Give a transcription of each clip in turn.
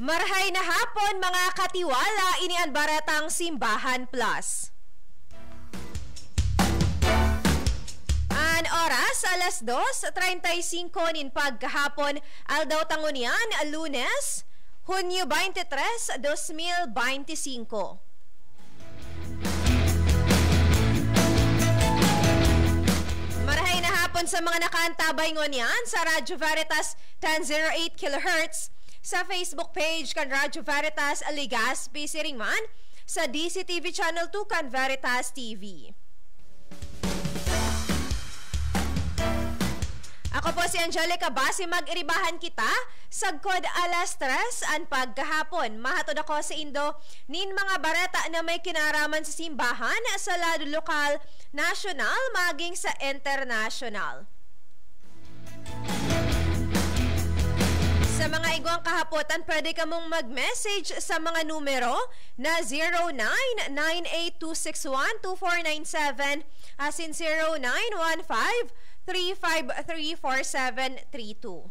Marhay na hapon mga katiwala, ini ang Baratang Simbahan Plus. An oras alas 2:35 nin pagkahapon, aldaw tangunian, Lunes, Hunyo 23, 2025. Marhay na hapon sa mga nakaantabay ngunyan sa Radyo Veritas 1008 kHz, sa Facebook page kan Radyo Veritas Legazpi Siringman, sa DCTV Channel 2 kan Veritas TV. Ako po si Angelica Basi, mag-iribahan kita sagkod alas 3 an pagkahapon. Mahatod ako sa Indo nin mga barata na may kinaraman sa simbahan sa lado lokal, national, maging sa international. Sa mga igwang kahapotan, pwede ka mong mag-message sa mga numero na 0998-261-2497 as in 0915-353-4732.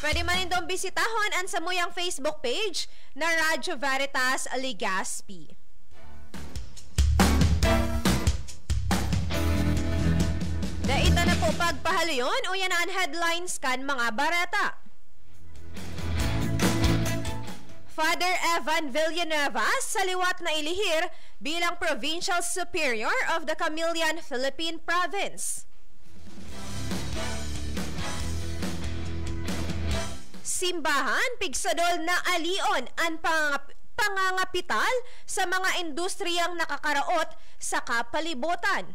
Pwede man nindong bisitahon ang samuyang Facebook page na Radyo Veritas Legazpi. Daita na po pagpahalayon o yan ang headlines kan mga barata. Father Evan Villanueva sa liwat na ilihir bilang Provincial Superior of the Camilian Philippine Province. Simbahan, pigsadol na alion ang pangangapital sa mga industriyang nakakaraot sa kapalibutan.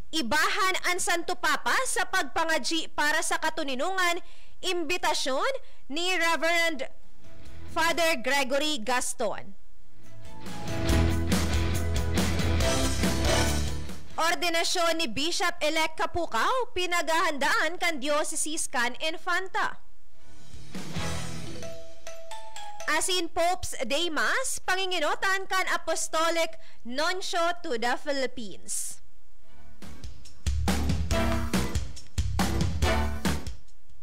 Ibahan ang Santo Papa sa pagpangaji para sa katuninungan, imbitasyon ni Reverend Father Gregory Gaston. Ordinasyon ni Bishop-elect Kapukaw, pinaghahandaan kan Diocese kan Infanta. Asin Pope's Day Mass, panginginotan kan Apostolic Nuncio to the Philippines.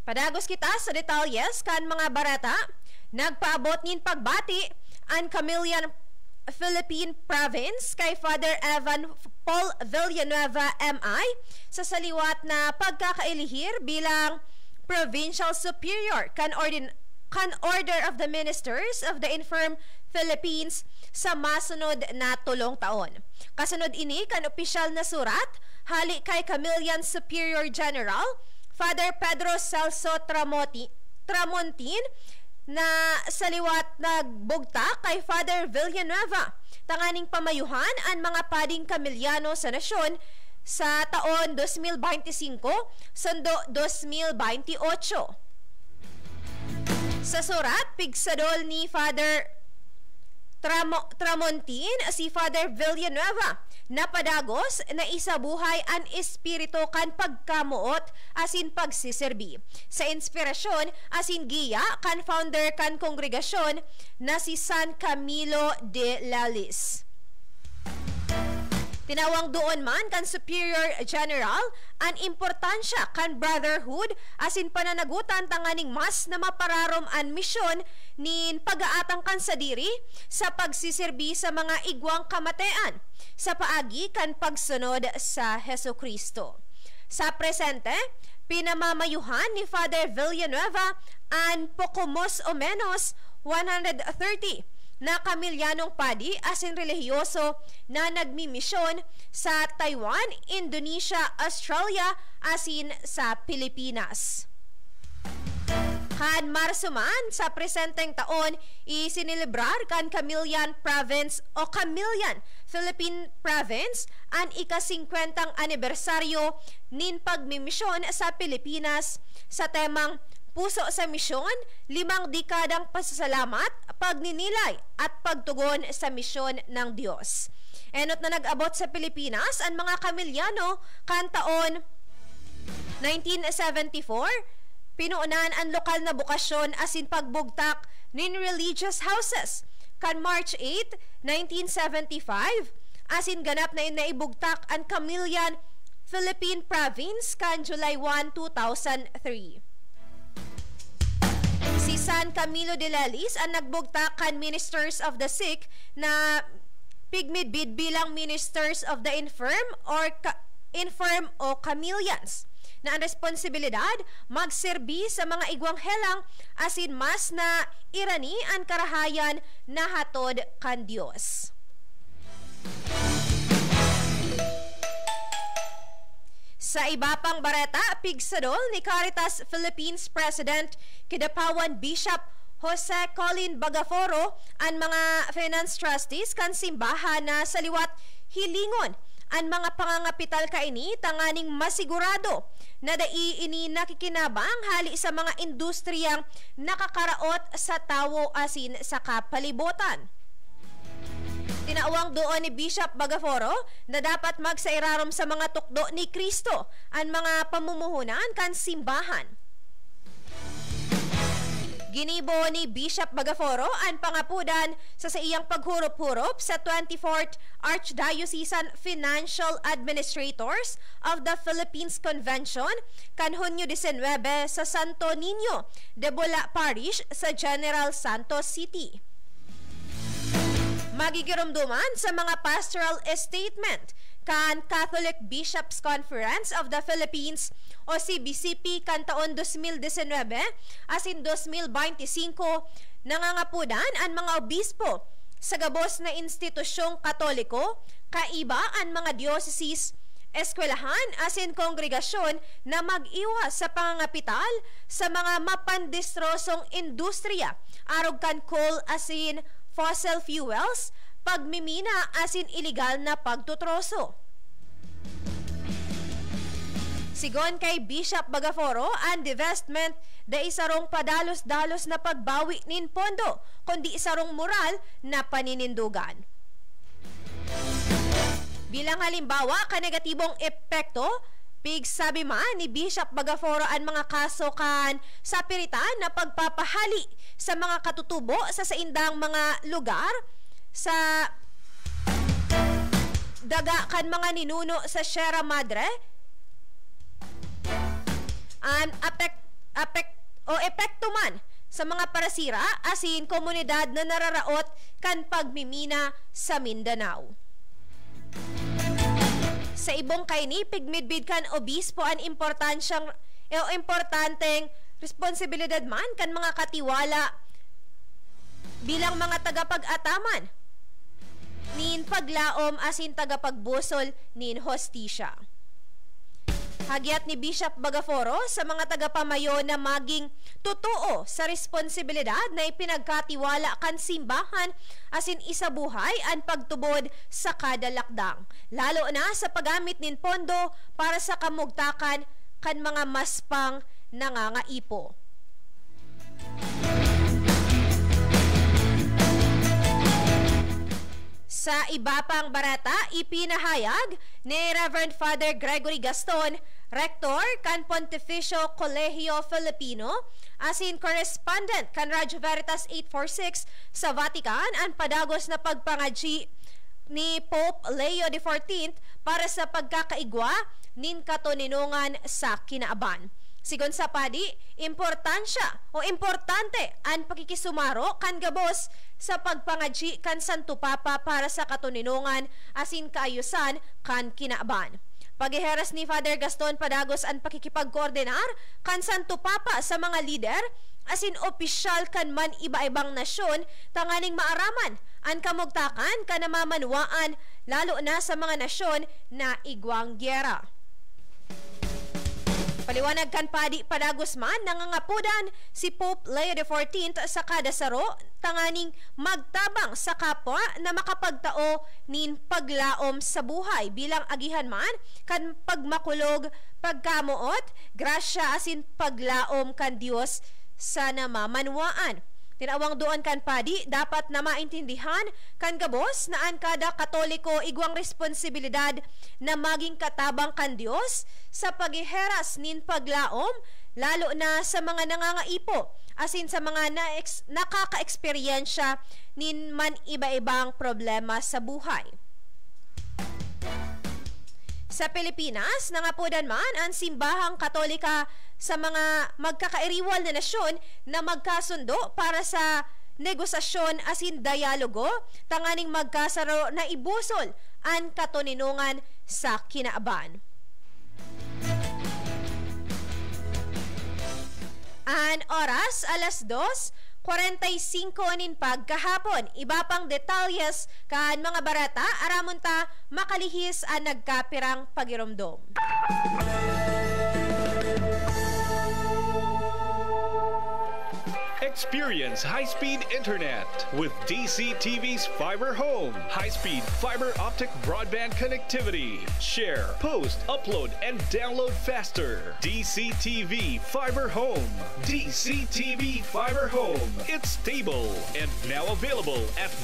Padagos kita sa detalyes kan mga barata. Nagpaabot nin pagbati ang Camilian Philippine Province kay Father Evan Paul Villanueva MI sa saliwat na pagkakailihir bilang Provincial Superior kan Order of the Ministers of the Infirm Philippines sa masunod na tulong taon. Kasunod ini kan opisyal na surat hali kay Camilian Superior General Father Pedro Celso Tramontin na saliwat nagbugta kay Father Villanueva tanganing pamayuhan ang mga pading Kamiliano sa nasyon sa taon 2025 sundo 2028. Sa surat, pigsadol ni Father Tramontin si Father Villanueva na padagos na isabuhay ang espiritu kan pagkamuot asin pagsiserbi. Sa inspirasyon asin giya kan founder kan kongregasyon na si San Camilo de Lalis. Tinawang doon man kan Superior General ang importansya kan brotherhood asin pananagutan tanganing mas na mapararom ang misyon nin pag-aatang kan sa diri sa pagsiserbi sa mga igwang kamatean sa paagi kan pagsunod sa Hesukristo. Sa presente, pinamamayuhan ni Father Villanueva ang pokumos o menos 130 na Kamilyanong padi asin relihiyoso na nagmimisyon sa Taiwan, Indonesia, Australia asin sa Pilipinas. Kan Marso man sa presenteng taon, isinilibrar kan Camilian Province o Camilian Philippine Province ang ika-50 anibersaryo nin pagmimisyon sa Pilipinas sa temang Puso sa Misyon, 5 dekadang pasasalamat, pagninilay at pagtugon sa misyon ng Diyos. Enot na nag-abot sa Pilipinas ang mga Kamilyano kan taon 1974, pinuunan ang lokal na bukasyon asin pagbugtak nin religious houses kan March 8, 1975, asin ganap na naibugtak ang Camillian Philippine Province kan July 1, 2003. Si San Camilo de Lelis ang nagbugtak kan Ministers of the Sick na pigmidbid bilang Ministers of the Infirm o Camillans na ang responsibilidad magserbi sa mga igwanghelang asin mas na irani ang karahayan na hatod kan Dios. Sa iba pang bareta, pigsadol ni Caritas Philippines President Kidapawan Bishop Jose Colin Bagaforo ang mga finance trustees kan simbahan na saliwat hilingon ang mga pangangapital kaini tanganing masigurado na dai-ini nakikinabang hali sa mga industriyang nakakaraot sa tawo asin sa kapalibutan. Tinaawang doon ni Bishop Bagaforo na dapat magsairarom sa mga tukdo ni Kristo ang mga pamumuhunan kan simbahan. Ginibo ni Bishop Bagaforo ang pangapudan sa iyang paghurup-hurup sa 24th Archdiocesan Financial Administrators of the Philippines Convention kan Hunyo 19 sa Santo Niño de Bula Parish sa General Santos City. Magigirumduman sa mga pastoral statement kan Catholic Bishops Conference of the Philippines o CBCP kan taon 2019 asin 2025 nangangapudan ang mga obispo sa gabos na institusyong katoliko kaiba ang mga dioceses, eskwelahan asin kongregasyon na mag-iwas sa pangangapital sa mga mapandestrosong industriya arog kan coal asin fossil fuels, pagmimina asin iligal na pagtutroso. Sigon kay Bishop Bagaforo, ang divestment da isarong padalos-dalos na pagbawi nin pondo, kundi isarong moral na paninindugan. Bilang halimbawa, kanegatibong epekto, pigsabi man ni Bishop Bagaforo ang mga kaso kan sa piritan na pagpapahali sa mga katutubo sa saindang mga lugar sa daga kan mga ninuno sa Sierra Madre an epekto man sa mga parasira asin komunidad na nararaot kan pagmimina sa Mindanao. Sa ibong kaini, pigmidbid kan obispo ang importanteng responsibilidad man kan mga katiwala bilang mga tagapag-ataman nin paglaom asin tagapagbusol nin hostisya. Hagyat ni Bishop Bagaforo sa mga tagapamayo na maging totoo sa responsibilidad na ipinagkatiwala kan simbahan asin isabuhay ang pagtubod sa kada lakdang, lalo na sa paggamit nin pondo para sa kamugtakan kan mga maspang nangangaipo. Sa iba pang barata, ipinahayag ni Reverend Father Gregory Gaston, Rector kan Pontificio Colegio Filipino, asin correspondent kan Radyo Veritas 846 sa Vatican, ang padagos na pagpangadji ni Pope Leo XIV para sa pagkakaigwa nin katoninungan sa kinaaban. Sigon sa padi, importante ang pakikisumaro kan gabos sa pagpangadji kan Santo Papa para sa katoninungan asin kaayusan kan kinaaban. Paghiheras ni Father Gaston padagos ang pakikipagkoordinar kan Santo Papa sa mga lider asin opisyal kan man iba-ibang nasyon tanganing maaraman ang kamugtakan kan namamanwaan lalo na sa mga nasyon na igwang gyera. Paliwanag kan padi padagos man nangangapudan si Pope Leo XIV sa kada saro tanganing magtabang sa kapwa na makapagtao nin paglaom sa buhay bilang agihan man kan pagmakulog, pagkamuot, grasya asin paglaom kan Dios sa namamanwaan. Tinawang doon kan padi, dapat na maintindihan kan gabos na ang kada Katoliko igwang responsibilidad na maging katabang kan Dios sa paghiheras nin paglaom lalo na sa mga nangangaipo, asin sa mga nakaka-eksperyensya nin man iba-ibang problema sa buhay. Sa Pilipinas, nangapudan man ang simbahang Katolika sa mga magkakairiwal na nasyon na magkasundo para sa negosasyon asin dialogo, tanganing magkasaro na ibusol ang katuninungan sa kinaaban. An oras, alas 2:45 nin pagkahapon. Iba pang detalyes kan mga barata, aramunta makalihis ang nagkapirang pagiromdom. Experience high-speed internet with DCTV's Fiber Home. High-speed fiber optic broadband connectivity. Share, post, upload, and download faster. DCTV Fiber Home. DCTV Fiber Home. It's stable and now available at